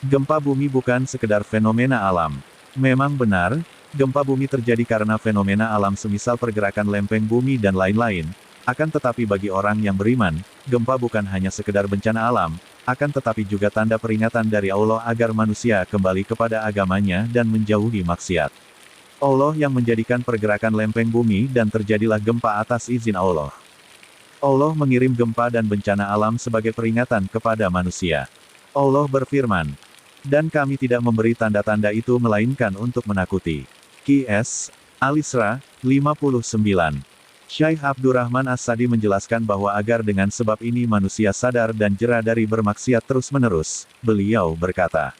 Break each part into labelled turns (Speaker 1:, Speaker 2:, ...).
Speaker 1: Gempa bumi bukan sekedar fenomena alam. Memang benar, gempa bumi terjadi karena fenomena alam semisal pergerakan lempeng bumi dan lain-lain. Akan tetapi bagi orang yang beriman, gempa bukan hanya sekedar bencana alam, akan tetapi juga tanda peringatan dari Allah agar manusia kembali kepada agamanya dan menjauhi maksiat. Allah yang menjadikan pergerakan lempeng bumi dan terjadilah gempa atas izin Allah. Allah mengirim gempa dan bencana alam sebagai peringatan kepada manusia. Allah berfirman, dan kami tidak memberi tanda-tanda itu melainkan untuk menakuti. Qs. Al-Isra, 59. Syekh Abdurrahman As-Sadi menjelaskan bahwa agar dengan sebab ini manusia sadar dan jera dari bermaksiat terus-menerus, beliau berkata.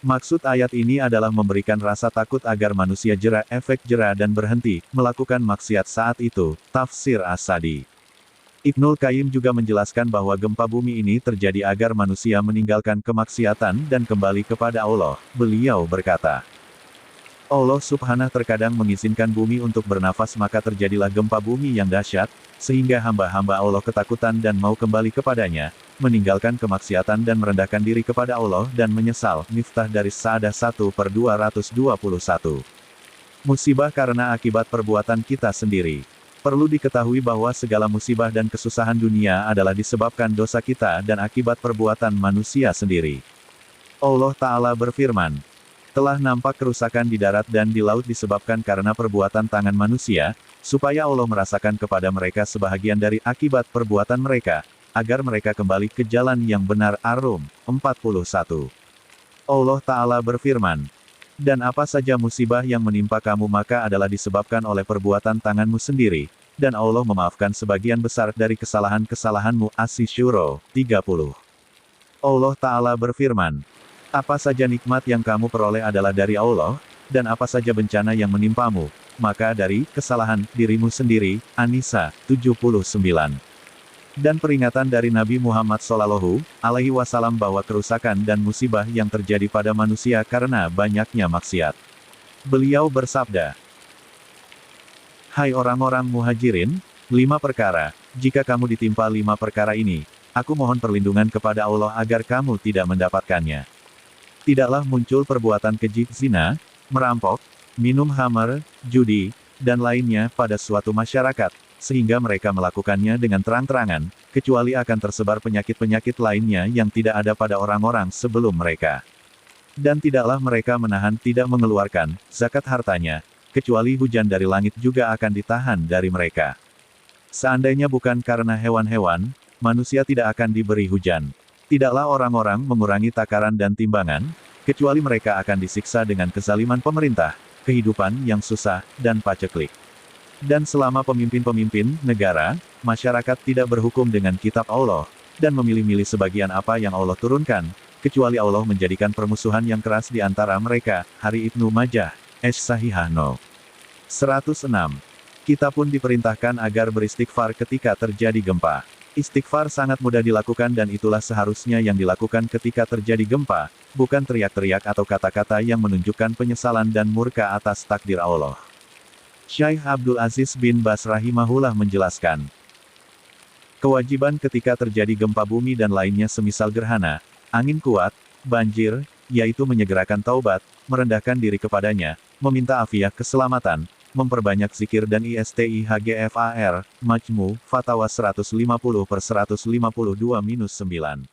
Speaker 1: Maksud ayat ini adalah memberikan rasa takut agar manusia jera, efek jera dan berhenti melakukan maksiat saat itu. Tafsir As-Sadi. Ibnul Qayyim juga menjelaskan bahwa gempa bumi ini terjadi agar manusia meninggalkan kemaksiatan dan kembali kepada Allah. Beliau berkata, Allah Subhanahu terkadang mengizinkan bumi untuk bernafas maka terjadilah gempa bumi yang dahsyat, sehingga hamba-hamba Allah ketakutan dan mau kembali kepadanya, meninggalkan kemaksiatan dan merendahkan diri kepada Allah dan menyesal. Miftah dari Sa'adah 1/221. Musibah karena akibat perbuatan kita sendiri. Perlu diketahui bahwa segala musibah dan kesusahan dunia adalah disebabkan dosa kita dan akibat perbuatan manusia sendiri. Allah Ta'ala berfirman, telah nampak kerusakan di darat dan di laut disebabkan karena perbuatan tangan manusia, supaya Allah merasakan kepada mereka sebahagian dari akibat perbuatan mereka, agar mereka kembali ke jalan yang benar. Ar-Rum, 41. Allah Ta'ala berfirman, dan apa saja musibah yang menimpa kamu maka adalah disebabkan oleh perbuatan tanganmu sendiri, dan Allah memaafkan sebagian besar dari kesalahan-kesalahanmu. Asy-Syura, 30. Allah Ta'ala berfirman, apa saja nikmat yang kamu peroleh adalah dari Allah, dan apa saja bencana yang menimpamu, maka dari kesalahan dirimu sendiri. An-Nisa, 79. Dan peringatan dari Nabi Muhammad SAW bahwa kerusakan dan musibah yang terjadi pada manusia karena banyaknya maksiat. Beliau bersabda, hai orang-orang muhajirin, 5 perkara, jika kamu ditimpa 5 perkara ini, aku mohon perlindungan kepada Allah agar kamu tidak mendapatkannya. Tidaklah muncul perbuatan keji, zina, merampok, minum khamar, judi, dan lainnya pada suatu masyarakat, sehingga mereka melakukannya dengan terang-terangan, kecuali akan tersebar penyakit-penyakit lainnya yang tidak ada pada orang-orang sebelum mereka. Dan tidaklah mereka menahan tidak mengeluarkan zakat hartanya, kecuali hujan dari langit juga akan ditahan dari mereka. Seandainya bukan karena hewan-hewan, manusia tidak akan diberi hujan. Tidaklah orang-orang mengurangi takaran dan timbangan, kecuali mereka akan disiksa dengan kezaliman pemerintah, kehidupan yang susah, dan paceklik. Dan selama pemimpin-pemimpin negara, masyarakat tidak berhukum dengan kitab Allah, dan memilih-milih sebagian apa yang Allah turunkan, kecuali Allah menjadikan permusuhan yang keras di antara mereka. Hari Ibnu Majah, Sahihah No. 106. Kita pun diperintahkan agar beristighfar ketika terjadi gempa. Istighfar sangat mudah dilakukan dan itulah seharusnya yang dilakukan ketika terjadi gempa, bukan teriak-teriak atau kata-kata yang menunjukkan penyesalan dan murka atas takdir Allah. Syekh Abdul Aziz bin Baz rahimahullah menjelaskan, kewajiban ketika terjadi gempa bumi dan lainnya semisal gerhana, angin kuat, banjir, yaitu menyegerakan taubat, merendahkan diri kepadanya, meminta afiah keselamatan, memperbanyak zikir dan istighfar. Majmu, Fatawa 150/152-9.